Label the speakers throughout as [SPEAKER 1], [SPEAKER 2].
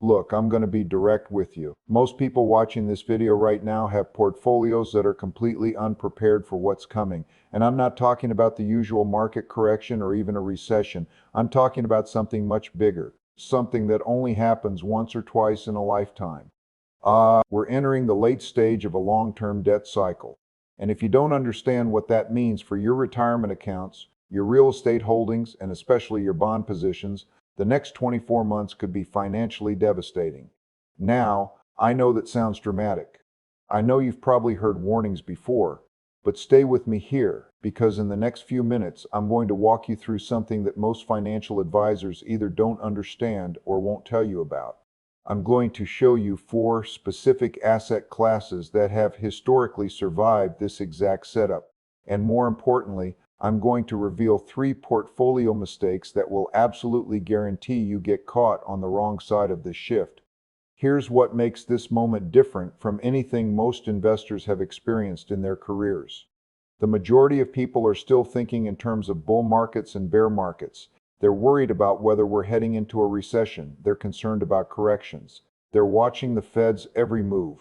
[SPEAKER 1] Look, I'm going to be direct with you. Most people watching this video right now have portfolios that are completely unprepared for what's coming. And I'm not talking about the usual market correction or even a recession. I'm talking about something much bigger, something that only happens once or twice in a lifetime. We're entering the late stage of a long-term debt cycle. And if you don't understand what that means for your retirement accounts, your real estate holdings, and especially your bond positions, the next 24 months could be financially devastating. Now, I know that sounds dramatic. I know you've probably heard warnings before, but stay with me here, because in the next few minutes, I'm going to walk you through something that most financial advisors either don't understand or won't tell you about. I'm going to show you 4 specific asset classes that have historically survived this exact setup. And more importantly, I'm going to reveal 3 portfolio mistakes that will absolutely guarantee you get caught on the wrong side of this shift. Here's what makes this moment different from anything most investors have experienced in their careers. The majority of people are still thinking in terms of bull markets and bear markets. They're worried about whether we're heading into a recession. They're concerned about corrections. They're watching the Fed's every move.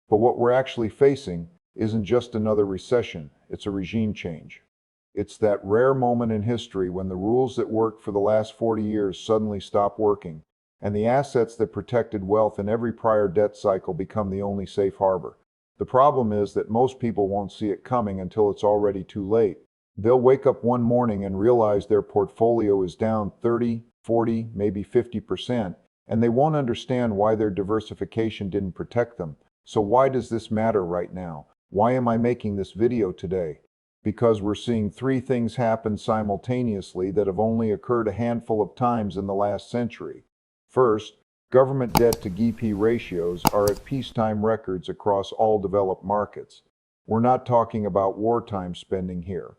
[SPEAKER 1] But what we're actually facing isn't just another recession, it's a regime change. It's that rare moment in history when the rules that worked for the last 40 years suddenly stop working, and the assets that protected wealth in every prior debt cycle become the only safe harbor. The problem is that most people won't see it coming until it's already too late. They'll wake up one morning and realize their portfolio is down 30, 40, maybe 50%, and they won't understand why their diversification didn't protect them. So why does this matter right now? Why am I making this video today? Because we're seeing 3 things happen simultaneously that have only occurred a handful of times in the last century. First, government debt to GDP ratios are at peacetime records across all developed markets. We're not talking about wartime spending here.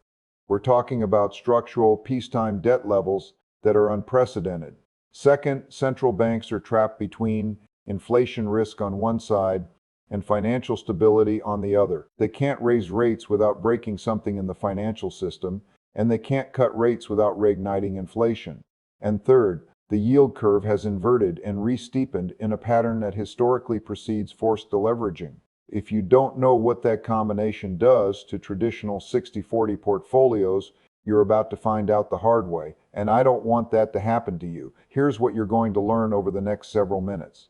[SPEAKER 1] We're talking about structural peacetime debt levels that are unprecedented. Second, central banks are trapped between inflation risk on one side and financial stability on the other. They can't raise rates without breaking something in the financial system, and they can't cut rates without reigniting inflation. And third, the yield curve has inverted and re-steepened in a pattern that historically precedes forced deleveraging. If you don't know what that combination does to traditional 60-40 portfolios, you're about to find out the hard way, and I don't want that to happen to you. Here's what you're going to learn over the next several minutes.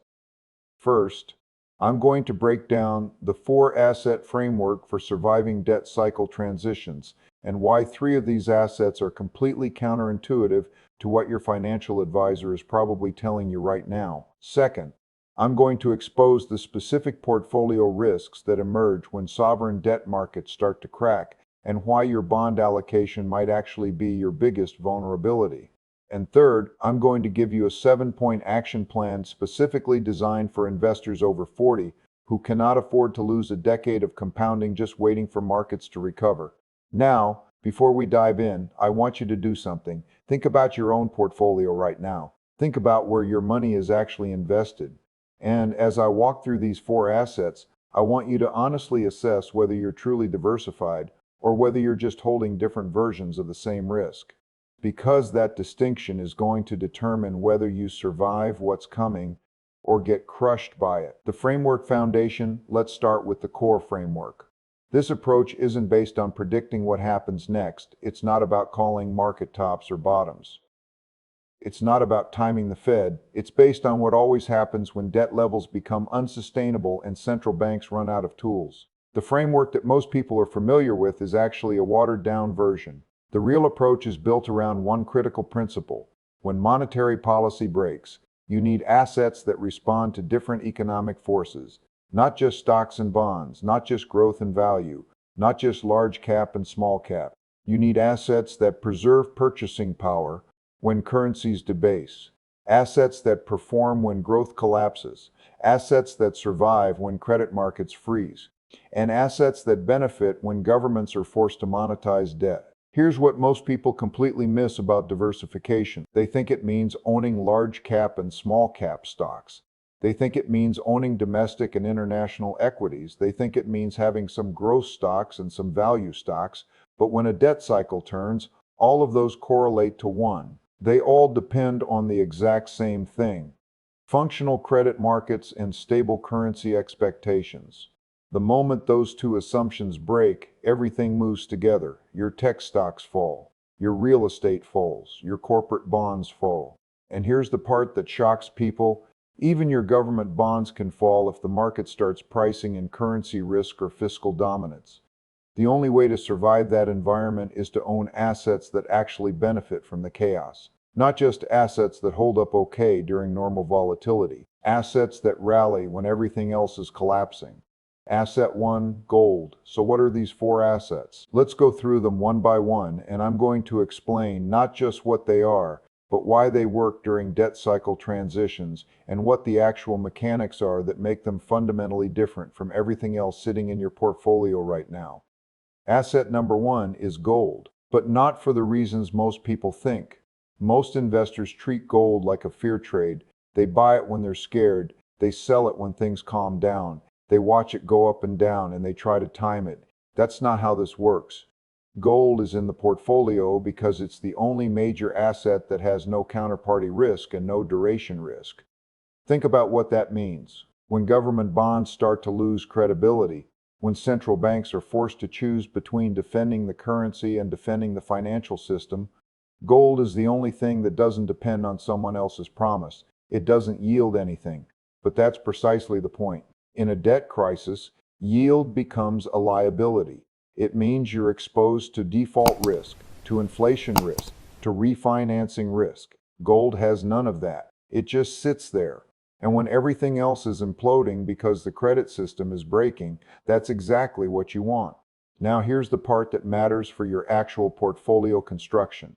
[SPEAKER 1] First, I'm going to break down the 4-asset framework for surviving debt cycle transitions and why 3 of these assets are completely counterintuitive to what your financial advisor is probably telling you right now. Second, I'm going to expose the specific portfolio risks that emerge when sovereign debt markets start to crack and why your bond allocation might actually be your biggest vulnerability. And third, I'm going to give you a 7-point action plan specifically designed for investors over 40 who cannot afford to lose a decade of compounding just waiting for markets to recover. Now, before we dive in, I want you to do something. Think about your own portfolio right now. Think about where your money is actually invested. And as I walk through these 4 assets, I want you to honestly assess whether you're truly diversified or whether you're just holding different versions of the same risk. Because that distinction is going to determine whether you survive what's coming or get crushed by it. The framework foundation, let's start with the core framework. This approach isn't based on predicting what happens next. It's not about calling market tops or bottoms. It's not about timing the Fed. It's based on what always happens when debt levels become unsustainable and central banks run out of tools. The framework that most people are familiar with is actually a watered-down version. The real approach is built around one critical principle. When monetary policy breaks, you need assets that respond to different economic forces, not just stocks and bonds, not just growth and value, not just large cap and small cap. You need assets that preserve purchasing power when currencies debase, assets that perform when growth collapses, assets that survive when credit markets freeze, and assets that benefit when governments are forced to monetize debt. Here's what most people completely miss about diversification. They think it means owning large cap and small cap stocks. They think it means owning domestic and international equities. They think it means having some growth stocks and some value stocks. But when a debt cycle turns, all of those correlate to one. They all depend on the exact same thing: Functional credit markets and stable currency expectations. The moment those two assumptions break, everything moves together. Your tech stocks fall. Your real estate falls. Your corporate bonds fall. And here's the part that shocks people. Even your government bonds can fall if the market starts pricing in currency risk or fiscal dominance. The only way to survive that environment is to own assets that actually benefit from the chaos. Not just assets that hold up okay during normal volatility. Assets that rally when everything else is collapsing. Asset 1, gold. So what are these four assets? Let's go through them one by one, and I'm going to explain not just what they are, but why they work during debt cycle transitions, and what the actual mechanics are that make them fundamentally different from everything else sitting in your portfolio right now. Asset number 1 is gold, but not for the reasons most people think. Most investors treat gold like a fear trade. They buy it when they're scared, they sell it when things calm down, they watch it go up and down, and they try to time it. That's not how this works. Gold is in the portfolio because it's the only major asset that has no counterparty risk and no duration risk. Think about what that means. When government bonds start to lose credibility, when central banks are forced to choose between defending the currency and defending the financial system, gold is the only thing that doesn't depend on someone else's promise. It doesn't yield anything. But that's precisely the point. In a debt crisis, yield becomes a liability. It means you're exposed to default risk, to inflation risk, to refinancing risk. Gold has none of that. It just sits there. And when everything else is imploding because the credit system is breaking, that's exactly what you want. Now here's the part that matters for your actual portfolio construction.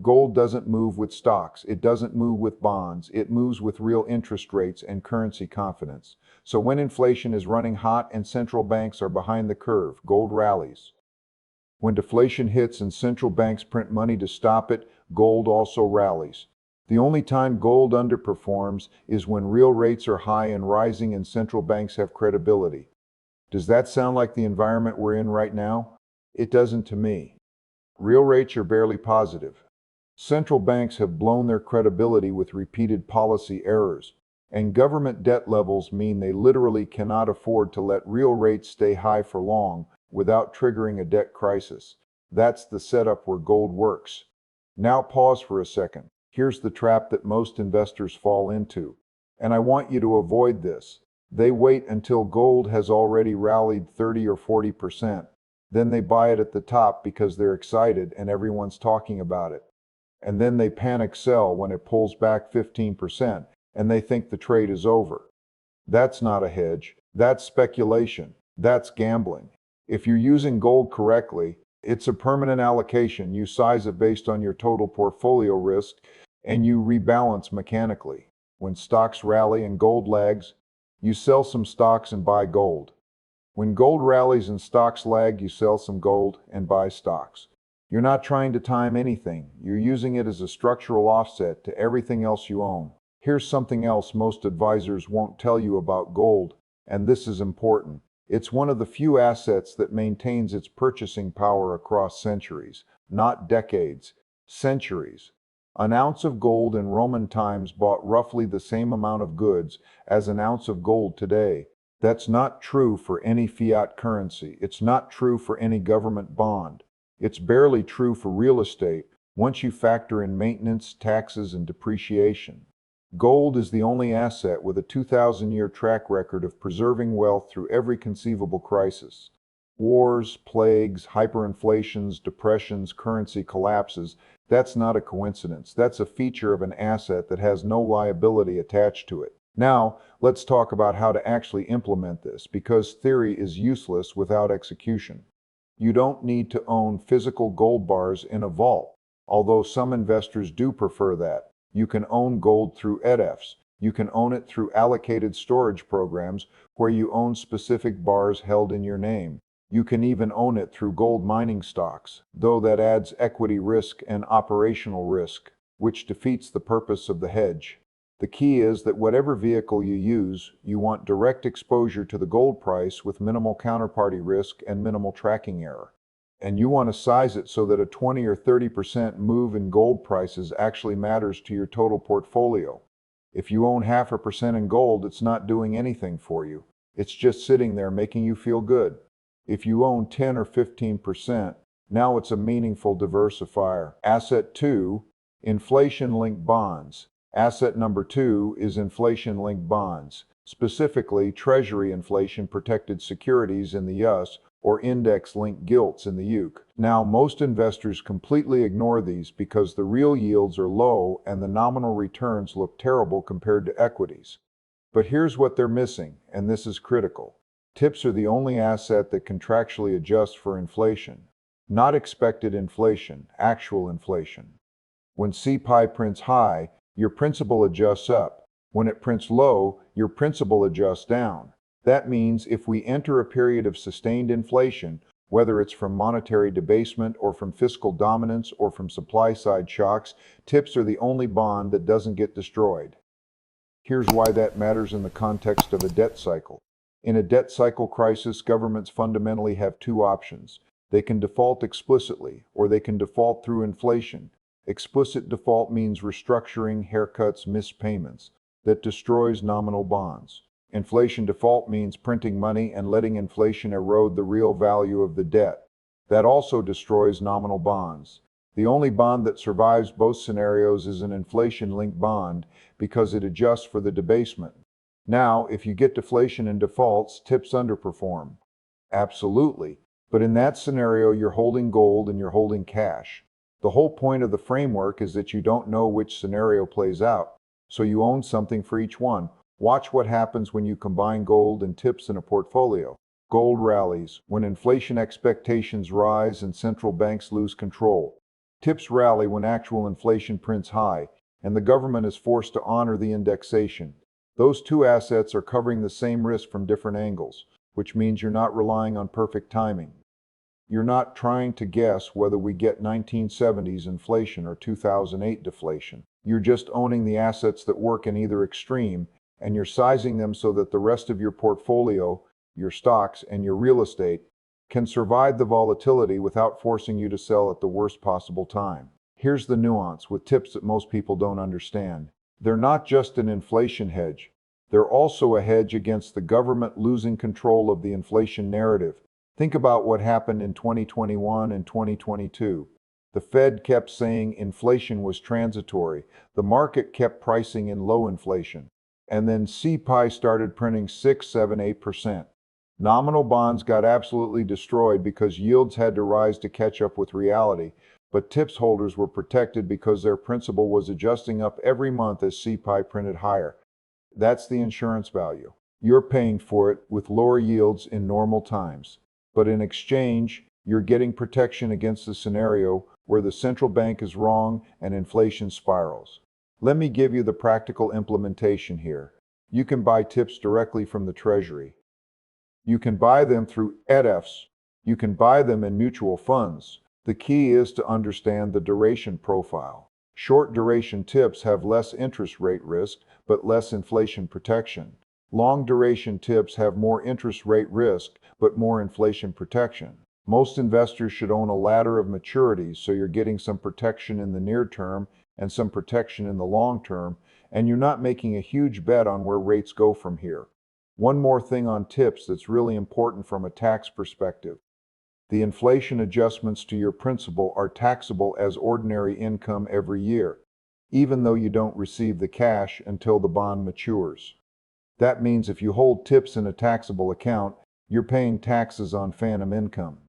[SPEAKER 1] Gold doesn't move with stocks, it doesn't move with bonds, it moves with real interest rates and currency confidence. So when inflation is running hot and central banks are behind the curve, gold rallies. When deflation hits and central banks print money to stop it, gold also rallies. The only time gold underperforms is when real rates are high and rising and central banks have credibility. Does that sound like the environment we're in right now? It doesn't to me. Real rates are barely positive. Central banks have blown their credibility with repeated policy errors, and government debt levels mean they literally cannot afford to let real rates stay high for long without triggering a debt crisis. That's the setup where gold works. Now pause for a second. Here's the trap that most investors fall into, and I want you to avoid this. They wait until gold has already rallied 30 or 40%. Then they buy it at the top because they're excited and everyone's talking about it. And then they panic sell when it pulls back 15%, and they think the trade is over. That's not a hedge. That's speculation. That's gambling. If you're using gold correctly, it's a permanent allocation. You size it based on your total portfolio risk, and you rebalance mechanically. When stocks rally and gold lags, you sell some stocks and buy gold. When gold rallies and stocks lag, you sell some gold and buy stocks. You're not trying to time anything. You're using it as a structural offset to everything else you own. Here's something else most advisors won't tell you about gold, and this is important. It's one of the few assets that maintains its purchasing power across centuries, not decades, centuries. An ounce of gold in Roman times bought roughly the same amount of goods as an ounce of gold today. That's not true for any fiat currency. It's not true for any government bond. It's barely true for real estate once you factor in maintenance, taxes, and depreciation. Gold is the only asset with a 2,000-year track record of preserving wealth through every conceivable crisis. Wars, plagues, hyperinflations, depressions, currency collapses. That's not a coincidence. That's a feature of an asset that has no liability attached to it. Now, let's talk about how to actually implement this, because theory is useless without execution. You don't need to own physical gold bars in a vault, although some investors do prefer that. You can own gold through ETFs. You can own it through allocated storage programs where you own specific bars held in your name. You can even own it through gold mining stocks, though that adds equity risk and operational risk, which defeats the purpose of the hedge. The key is that whatever vehicle you use, you want direct exposure to the gold price with minimal counterparty risk and minimal tracking error. And you want to size it so that a 20 or 30% move in gold prices actually matters to your total portfolio. If you own 0.5% in gold, it's not doing anything for you. It's just sitting there making you feel good. If you own 10 or 15%, now it's a meaningful diversifier. Asset 2, inflation-linked bonds. Asset number 2 is inflation-linked bonds, specifically Treasury inflation-protected securities in the US or index-linked gilts in the UK. Now, most investors completely ignore these because the real yields are low and the nominal returns look terrible compared to equities. But here's what they're missing, and this is critical. TIPS are the only asset that contractually adjusts for inflation. Not expected inflation, actual inflation. When CPI prints high, your principal adjusts up. When it prints low, your principal adjusts down. That means if we enter a period of sustained inflation, whether it's from monetary debasement or from fiscal dominance or from supply-side shocks, TIPS are the only bond that doesn't get destroyed. Here's why that matters in the context of a debt cycle. In a debt cycle crisis, governments fundamentally have two options. They can default explicitly, or they can default through inflation. Explicit default means restructuring, haircuts, missed payments. That destroys nominal bonds. Inflation default means printing money and letting inflation erode the real value of the debt. That also destroys nominal bonds. The only bond that survives both scenarios is an inflation-linked bond because it adjusts for the debasement. Now, if you get deflation and defaults, TIPS underperform. Absolutely. But in that scenario, you're holding gold and you're holding cash. The whole point of the framework is that you don't know which scenario plays out, so you own something for each one. Watch what happens when you combine gold and TIPS in a portfolio. Gold rallies when inflation expectations rise and central banks lose control. TIPS rally when actual inflation prints high and the government is forced to honor the indexation. Those two assets are covering the same risk from different angles, which means you're not relying on perfect timing. You're not trying to guess whether we get 1970s inflation or 2008 deflation. You're just owning the assets that work in either extreme, and you're sizing them so that the rest of your portfolio, your stocks, and your real estate can survive the volatility without forcing you to sell at the worst possible time. Here's the nuance with TIPS that most people don't understand. They're not just an inflation hedge. They're also a hedge against the government losing control of the inflation narrative. Think about what happened in 2021 and 2022. The Fed kept saying inflation was transitory. The market kept pricing in low inflation. And then CPI started printing 6, 7, 8%. Nominal bonds got absolutely destroyed because yields had to rise to catch up with reality, but TIPS holders were protected because their principal was adjusting up every month as CPI printed higher. That's the insurance value. You're paying for it with lower yields in normal times. But in exchange, you're getting protection against the scenario where the central bank is wrong and inflation spirals. Let me give you the practical implementation here. You can buy TIPS directly from the Treasury. You can buy them through ETFs. You can buy them in mutual funds. The key is to understand the duration profile. Short duration TIPS have less interest rate risk, but less inflation protection. Long duration TIPS have more interest rate risk, but more inflation protection. Most investors should own a ladder of maturities so you're getting some protection in the near term and some protection in the long term, and you're not making a huge bet on where rates go from here. One more thing on TIPS that's really important from a tax perspective. The inflation adjustments to your principal are taxable as ordinary income every year, even though you don't receive the cash until the bond matures. That means if you hold TIPS in a taxable account, you're paying taxes on phantom income.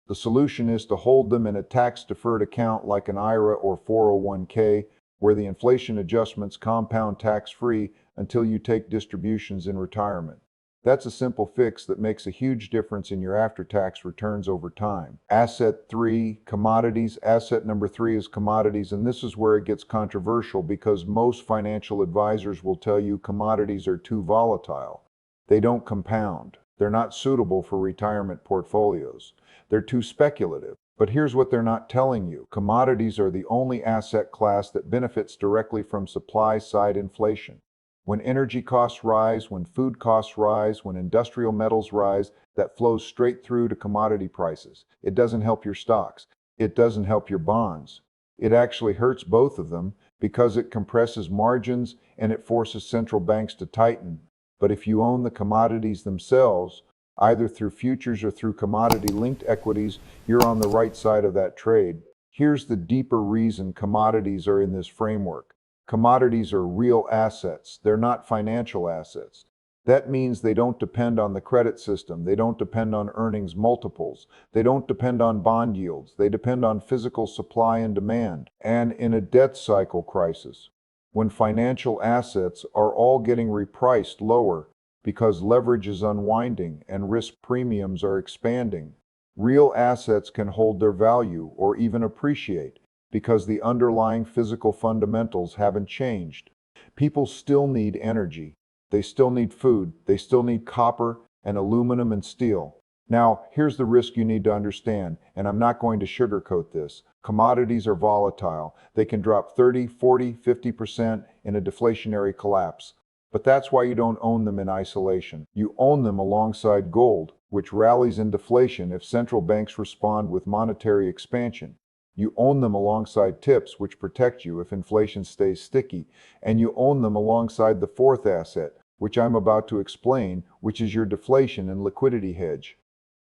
[SPEAKER 1] The solution is to hold them in a tax-deferred account like an IRA or 401k, where the inflation adjustments compound tax-free until you take distributions in retirement. That's a simple fix that makes a huge difference in your after-tax returns over time. Asset 3, commodities. Asset number 3 is commodities, and this is where it gets controversial because most financial advisors will tell you commodities are too volatile. They don't compound. They're not suitable for retirement portfolios. They're too speculative. But here's what they're not telling you. Commodities are the only asset class that benefits directly from supply-side inflation. When energy costs rise, when food costs rise, when industrial metals rise, that flows straight through to commodity prices. It doesn't help your stocks. It doesn't help your bonds. It actually hurts both of them because it compresses margins and it forces central banks to tighten. But if you own the commodities themselves, either through futures or through commodity-linked equities, you're on the right side of that trade. Here's the deeper reason commodities are in this framework. Commodities are real assets. They're not financial assets. That means they don't depend on the credit system. They don't depend on earnings multiples. They don't depend on bond yields. They depend on physical supply and demand. And in a debt cycle crisis, when financial assets are all getting repriced lower because leverage is unwinding and risk premiums are expanding, real assets can hold their value or even appreciate because the underlying physical fundamentals haven't changed. People still need energy. They still need food. They still need copper and aluminum and steel. Now, here's the risk you need to understand, and I'm not going to sugarcoat this. Commodities are volatile. They can drop 30, 40, 50% in a deflationary collapse. But that's why you don't own them in isolation. You own them alongside gold, which rallies in deflation if central banks respond with monetary expansion. You own them alongside tips, which protect you if inflation stays sticky. And you own them alongside the fourth asset, which I'm about to explain, which is your deflation and liquidity hedge.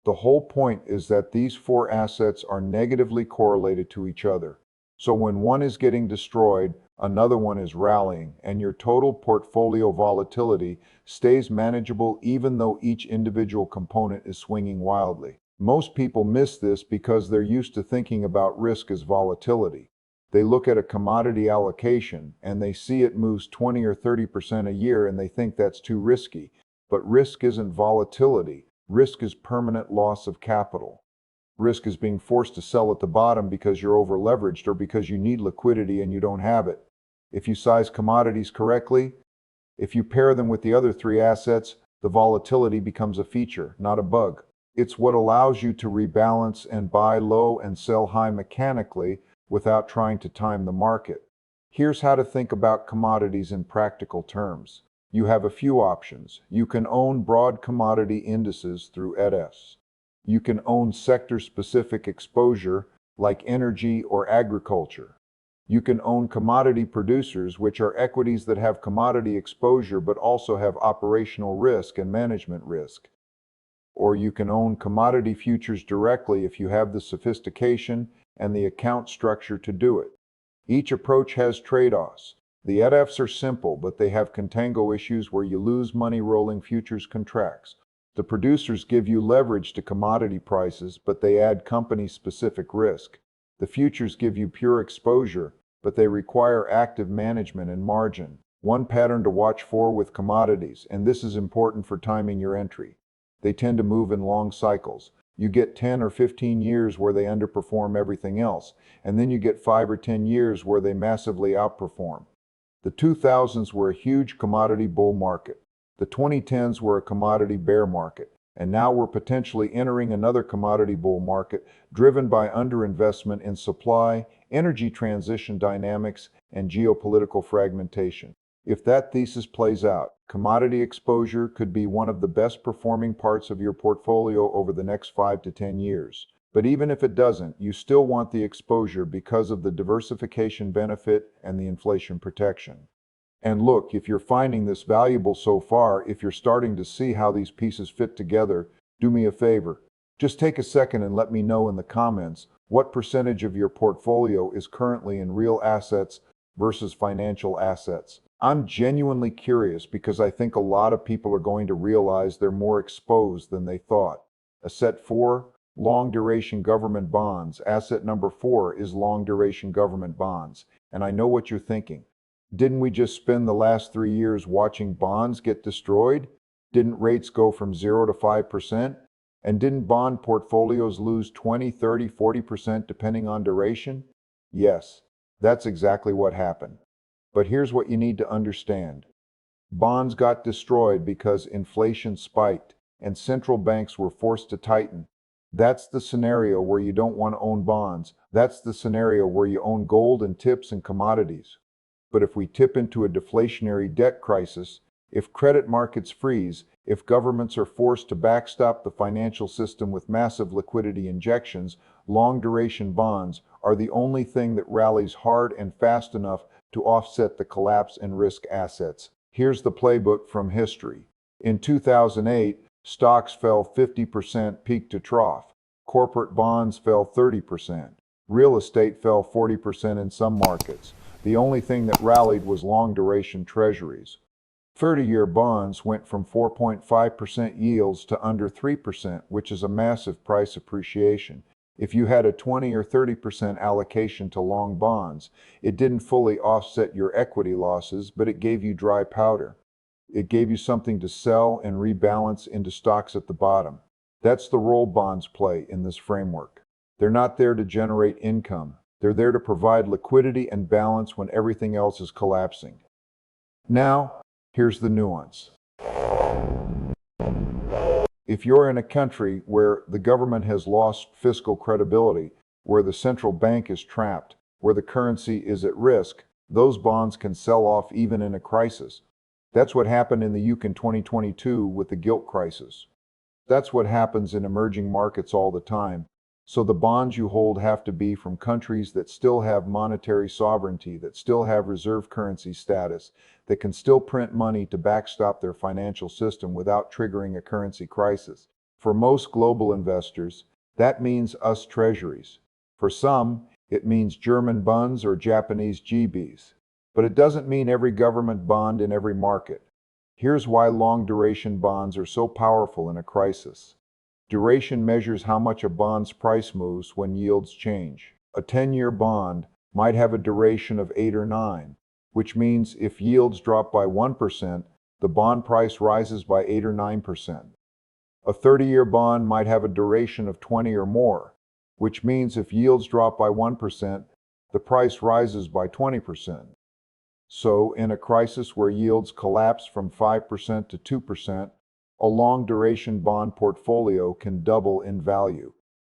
[SPEAKER 1] The whole point is that these four assets are negatively correlated to each other. So when one is getting destroyed, another one is rallying, and your total portfolio volatility stays manageable even though each individual component is swinging wildly. Most people miss this because they're used to thinking about risk as volatility. They look at a commodity allocation and they see it moves 20 or 30% a year and they think that's too risky. But risk isn't volatility. Risk is permanent loss of capital. Risk is being forced to sell at the bottom because you're over-leveraged or because you need liquidity and you don't have it. If you size commodities correctly, if you pair them with the other three assets, the volatility becomes a feature, not a bug. It's what allows you to rebalance and buy low and sell high mechanically without trying to time the market. Here's how to think about commodities in practical terms. You have a few options. You can own broad commodity indices through ETFs. You can own sector-specific exposure like energy or agriculture. You can own commodity producers, which are equities that have commodity exposure but also have operational risk and management risk. Or you can own commodity futures directly if you have the sophistication and the account structure to do it. Each approach has trade-offs. The ETFs are simple, but they have contango issues where you lose money rolling futures contracts. The producers give you leverage to commodity prices, but they add company-specific risk. The futures give you pure exposure, but they require active management and margin. One pattern to watch for with commodities, and this is important for timing your entry. They tend to move in long cycles. You get 10 or 15 years where they underperform everything else, and then you get 5 or 10 years where they massively outperform. The 2000s were a huge commodity bull market. The 2010s were a commodity bear market, and now we're potentially entering another commodity bull market driven by underinvestment in supply, energy transition dynamics, and geopolitical fragmentation. If that thesis plays out, commodity exposure could be one of the best performing parts of your portfolio over the next 5 to 10 years. But even if it doesn't, you still want the exposure because of the diversification benefit and the inflation protection. And look, if you're finding this valuable so far, if you're starting to see how these pieces fit together, do me a favor. Just take a second and let me know in the comments what percentage of your portfolio is currently in real assets versus financial assets. I'm genuinely curious because I think a lot of people are going to realize they're more exposed than they thought. Asset 4, long duration government bonds. Asset number 4 is long duration government bonds. And I know what you're thinking. Didn't we just spend the last 3 years watching bonds get destroyed? Didn't rates go from 0 to 5%? And didn't bond portfolios lose 20, 30, 40% depending on duration? Yes, that's exactly what happened. But here's what you need to understand. Bonds got destroyed because inflation spiked and central banks were forced to tighten. That's the scenario where you don't want to own bonds. That's the scenario where you own gold and tips and commodities. But if we tip into a deflationary debt crisis, if credit markets freeze, if governments are forced to backstop the financial system with massive liquidity injections, long-duration bonds are the only thing that rallies hard and fast enough to offset the collapse in risk assets. Here's the playbook from history. In 2008, stocks fell 50% peak to trough. Corporate bonds fell 30%. Real estate fell 40% in some markets. The only thing that rallied was long-duration treasuries. 30-year bonds went from 4.5% yields to under 3%, which is a massive price appreciation. If you had a 20 or 30% allocation to long bonds, it didn't fully offset your equity losses, but it gave you dry powder. It gave you something to sell and rebalance into stocks at the bottom. That's the role bonds play in this framework. They're not there to generate income. They're there to provide liquidity and balance when everything else is collapsing. Now, here's the nuance. If you're in a country where the government has lost fiscal credibility, where the central bank is trapped, where the currency is at risk, those bonds can sell off even in a crisis. That's what happened in the UK in 2022 with the gilt crisis. That's what happens in emerging markets all the time. So the bonds you hold have to be from countries that still have monetary sovereignty, that still have reserve currency status, that can still print money to backstop their financial system without triggering a currency crisis. For most global investors, that means US treasuries. For some, it means German bunds or Japanese GBs. But it doesn't mean every government bond in every market. Here's why long-duration bonds are so powerful in a crisis. Duration measures how much a bond's price moves when yields change. A 10-year bond might have a duration of 8 or 9, which means if yields drop by 1%, the bond price rises by 8 or 9%. A 30-year bond might have a duration of 20 or more, which means if yields drop by 1%, the price rises by 20%. So, in a crisis where yields collapse from 5% to 2%, a long-duration bond portfolio can double in value.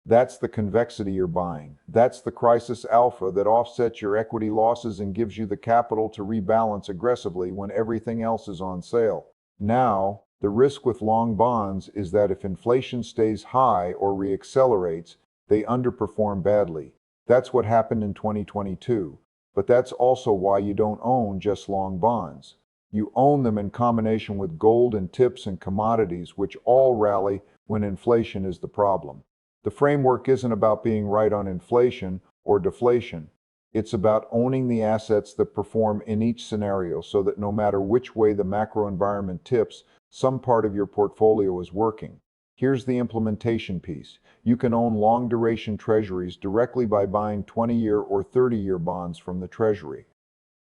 [SPEAKER 1] That's the convexity you're buying. That's the crisis alpha that offsets your equity losses and gives you the capital to rebalance aggressively when everything else is on sale. Now, the risk with long bonds is that if inflation stays high or reaccelerates, they underperform badly. That's what happened in 2022. But that's also why you don't own just long bonds. You own them in combination with gold and tips and commodities, which all rally when inflation is the problem. The framework isn't about being right on inflation or deflation. It's about owning the assets that perform in each scenario so that no matter which way the macro environment tips, some part of your portfolio is working. Here's the implementation piece. You can own long-duration treasuries directly by buying 20-year or 30-year bonds from the Treasury.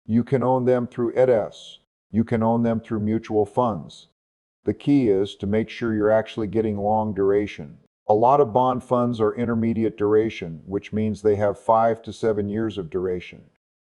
[SPEAKER 1] You can own them through ETFs. You can own them through mutual funds. The key is to make sure you're actually getting long duration. A lot of bond funds are intermediate duration, which means they have 5 to 7 years of duration.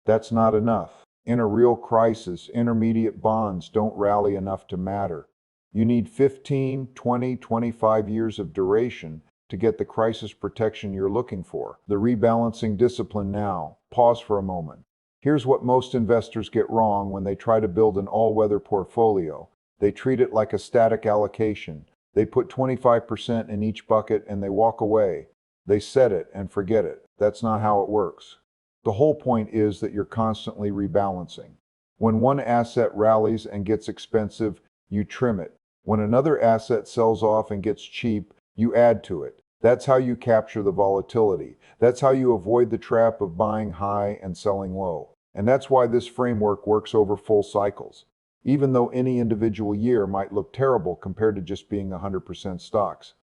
[SPEAKER 1] That's not enough. In a real crisis, intermediate bonds don't rally enough to matter. You need 15, 20, 25 years of duration to get the crisis protection you're looking for. The rebalancing discipline now. Pause for a moment. Here's what most investors get wrong when they try to build an all-weather portfolio. They treat it like a static allocation. They put 25% in each bucket and they walk away. They set it and forget it. That's not how it works. The whole point is that you're constantly rebalancing. When one asset rallies and gets expensive, you trim it. When another asset sells off and gets cheap, you add to it. That's how you capture the volatility. That's how you avoid the trap of buying high and selling low. And that's why this framework works over full cycles, even though any individual year might look terrible compared to just being 100% stocks.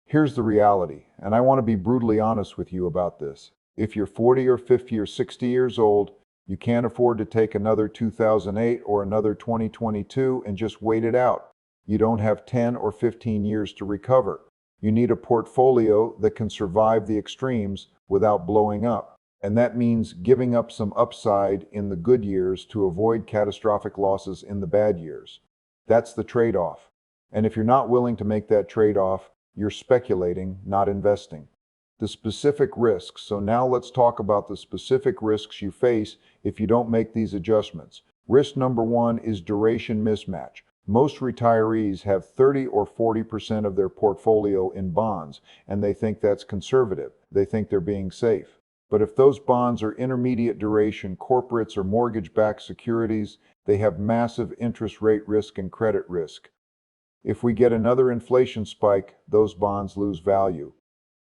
[SPEAKER 1] Here's the reality, and I want to be brutally honest with you about this. If you're 40 or 50 or 60 years old, you can't afford to take another 2008 or another 2022 and just wait it out. You don't have 10 or 15 years to recover. You need a portfolio that can survive the extremes without blowing up. And that means giving up some upside in the good years to avoid catastrophic losses in the bad years. That's the trade-off. And if you're not willing to make that trade-off, you're speculating, not investing. The specific risks. So now let's talk about the specific risks you face if you don't make these adjustments. Risk number 1 is duration mismatch. Most retirees have 30 or 40% of their portfolio in bonds, and they think that's conservative. They think they're being safe. But if those bonds are intermediate duration corporates or mortgage-backed securities, they have massive interest rate risk and credit risk. If we get another inflation spike, those bonds lose value.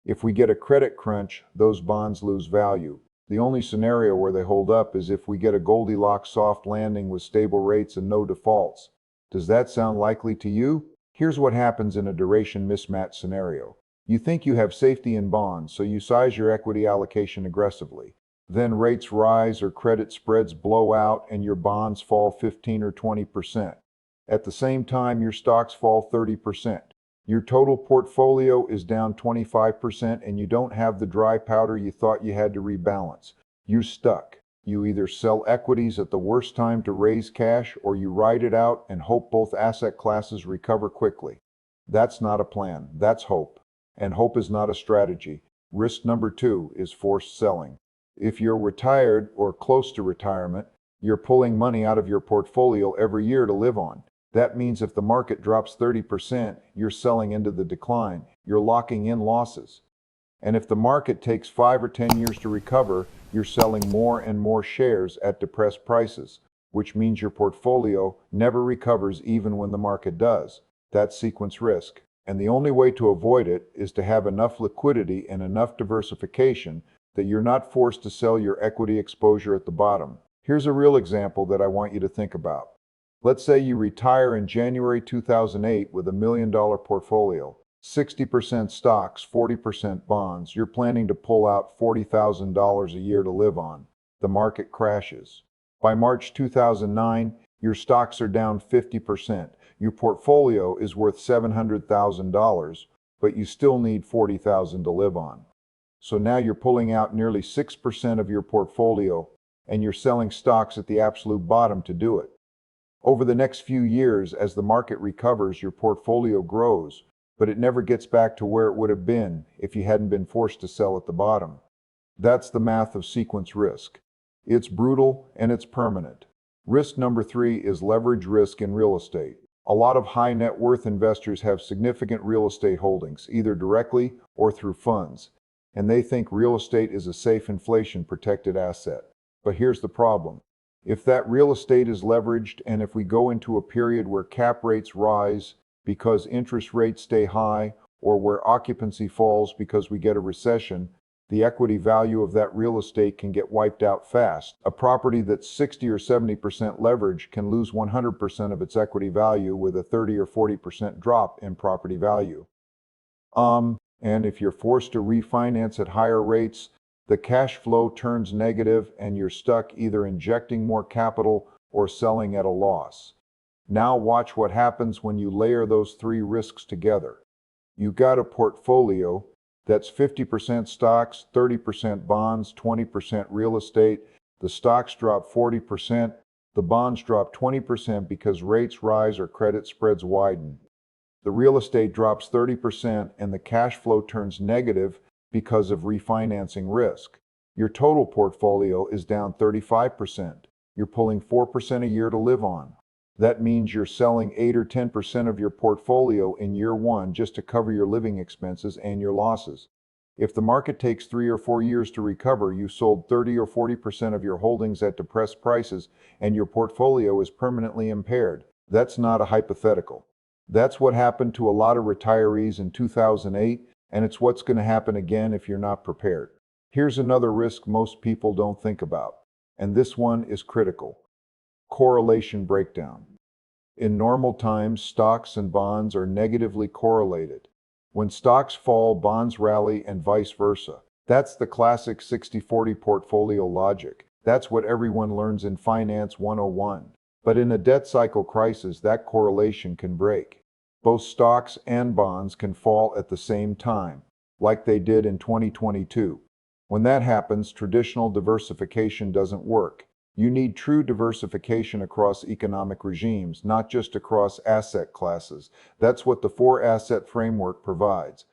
[SPEAKER 1] If we get a credit crunch, those bonds lose value. The only scenario where they hold up is if we get a Goldilocks soft landing with stable rates and no defaults. Does that sound likely to you? Here's what happens in a duration mismatch scenario. You think you have safety in bonds, so you size your equity allocation aggressively. Then rates rise or credit spreads blow out and your bonds fall 15 or 20%. At the same time, your stocks fall 30%. Your total portfolio is down 25% and you don't have the dry powder you thought you had to rebalance. You're stuck. You either sell equities at the worst time to raise cash or you ride it out and hope both asset classes recover quickly. That's not a plan. That's hope. And hope is not a strategy. Risk number 2 is forced selling. If you're retired or close to retirement, you're pulling money out of your portfolio every year to live on. That means if the market drops 30%, you're selling into the decline. You're locking in losses. And if the market takes 5 or 10 years to recover, you're selling more and more shares at depressed prices, which means your portfolio never recovers even when the market does. That's sequence risk. And the only way to avoid it is to have enough liquidity and enough diversification that you're not forced to sell your equity exposure at the bottom. Here's a real example that I want you to think about. Let's say you retire in January 2008 with $1 million portfolio, 60% stocks, 40% bonds. You're planning to pull out $40,000 a year to live on. The market crashes. By March 2009, your stocks are down 50%. Your portfolio is worth $700,000, but you still need $40,000 to live on. So now you're pulling out nearly 6% of your portfolio, and you're selling stocks at the absolute bottom to do it. Over the next few years, as the market recovers, your portfolio grows, but it never gets back to where it would have been if you hadn't been forced to sell at the bottom. That's the math of sequence risk. It's brutal and it's permanent. Risk number 3 is leverage risk in real estate. A lot of high net worth investors have significant real estate holdings, either directly or through funds, and they think real estate is a safe inflation-protected asset. But here's the problem. If that real estate is leveraged and if we go into a period where cap rates rise because interest rates stay high or where occupancy falls because we get a recession, the equity value of that real estate can get wiped out fast. A property that's 60 or 70% leverage can lose 100% of its equity value with a 30 or 40% drop in property value. And if you're forced to refinance at higher rates, the cash flow turns negative and you're stuck either injecting more capital or selling at a loss. Now watch what happens when you layer those 3 risks together. You got a portfolio that's 50% stocks, 30% bonds, 20% real estate. The stocks drop 40%, the bonds drop 20% because rates rise or credit spreads widen. The real estate drops 30% and the cash flow turns negative because of refinancing risk. Your total portfolio is down 35%. You're pulling 4% a year to live on. That means you're selling 8 or 10% of your portfolio in year 1 just to cover your living expenses and your losses. If the market takes 3 or 4 years to recover, you sold 30 or 40% of your holdings at depressed prices and your portfolio is permanently impaired. That's not a hypothetical. That's what happened to a lot of retirees in 2008. And it's what's going to happen again if you're not prepared. Here's another risk most people don't think about, and this one is critical. Correlation breakdown. In normal times, stocks and bonds are negatively correlated. When stocks fall, bonds rally and vice versa. That's the classic 60-40 portfolio logic. That's what everyone learns in Finance 101. But in a debt cycle crisis, that correlation can break. Both stocks and bonds can fall at the same time, like they did in 2022. When that happens, traditional diversification doesn't work. You need true diversification across economic regimes, not just across asset classes. That's what the 4-asset framework provides.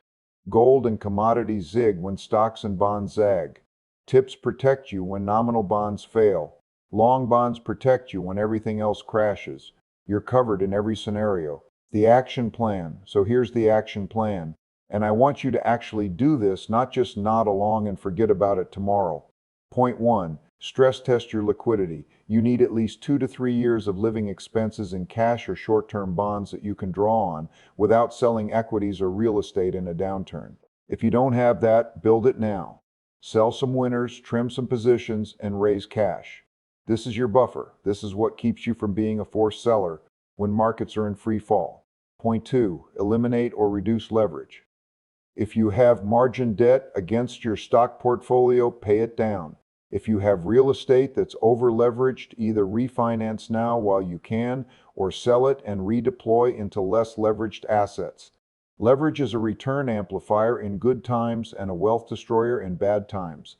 [SPEAKER 1] Gold and commodities zig when stocks and bonds zag. Tips protect you when nominal bonds fail. Long bonds protect you when everything else crashes. You're covered in every scenario. The action plan. So here's the action plan. And I want you to actually do this, not just nod along and forget about it tomorrow. Point 1. Stress test your liquidity. You need at least 2 to 3 years of living expenses in cash or short-term bonds that you can draw on without selling equities or real estate in a downturn. If you don't have that, build it now. Sell some winners, trim some positions, and raise cash. This is your buffer. This is what keeps you from being a forced seller when markets are in free fall. Point 2. Eliminate or reduce leverage. If you have margin debt against your stock portfolio, pay it down. If you have real estate that's over-leveraged, either refinance now while you can or sell it and redeploy into less leveraged assets. Leverage is a return amplifier in good times and a wealth destroyer in bad times.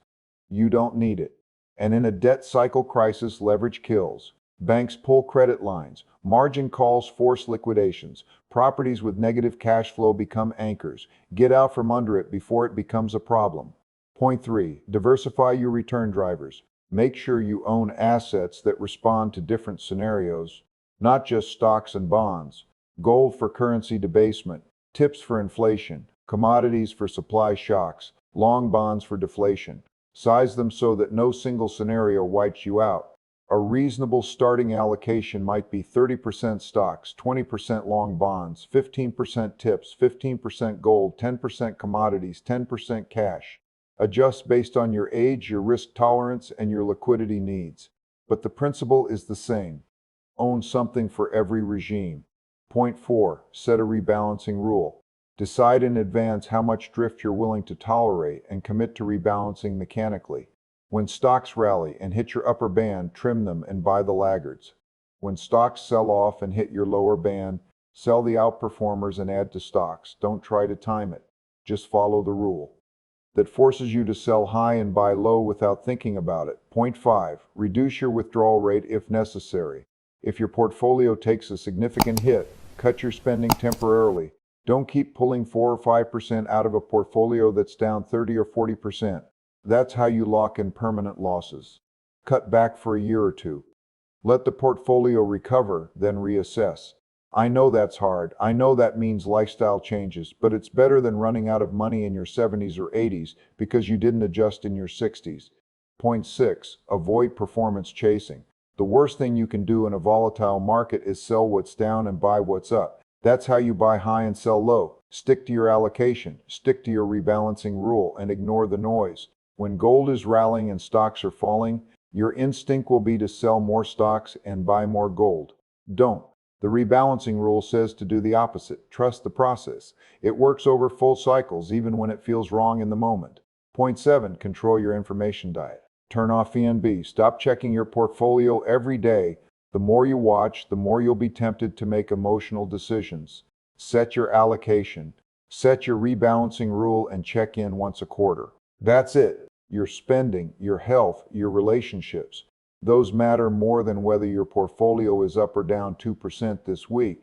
[SPEAKER 1] You don't need it. And in a debt cycle crisis, leverage kills. Banks pull credit lines. Margin calls force liquidations. Properties with negative cash flow become anchors. Get out from under it before it becomes a problem. Point 3. Diversify your return drivers. Make sure you own assets that respond to different scenarios, not just stocks and bonds. Gold for currency debasement, tips for inflation, commodities for supply shocks, long bonds for deflation. Size them so that no single scenario wipes you out. A reasonable starting allocation might be 30% stocks, 20% long bonds, 15% tips, 15% gold, 10% commodities, 10% cash. Adjust based on your age, your risk tolerance, and your liquidity needs. But the principle is the same. Own something for every regime. Point 4. Set a rebalancing rule. Decide in advance how much drift you're willing to tolerate and commit to rebalancing mechanically. When stocks rally and hit your upper band, trim them and buy the laggards. When stocks sell off and hit your lower band, sell the outperformers and add to stocks. Don't try to time it. Just follow the rule that forces you to sell high and buy low without thinking about it. Point 5. Reduce your withdrawal rate if necessary. If your portfolio takes a significant hit, cut your spending temporarily. Don't keep pulling 4 or 5% out of a portfolio that's down 30 or 40%. That's how you lock in permanent losses. Cut back for a year or two. Let the portfolio recover, then reassess. I know that's hard. I know that means lifestyle changes, but it's better than running out of money in your 70s or 80s because you didn't adjust in your 60s. Point 6. Avoid performance chasing. The worst thing you can do in a volatile market is sell what's down and buy what's up. That's how you buy high and sell low. Stick to your allocation, stick to your rebalancing rule, and ignore the noise. When gold is rallying and stocks are falling, your instinct will be to sell more stocks and buy more gold. Don't. The rebalancing rule says to do the opposite. Trust the process. It works over full cycles, even when it feels wrong in the moment. Point 7. Control your information diet. Turn off ENB. Stop checking your portfolio every day. The more you watch, the more you'll be tempted to make emotional decisions. Set your allocation. Set your rebalancing rule and check in once a quarter. That's it. Your spending, your health, your relationships. Those matter more than whether your portfolio is up or down 2% this week.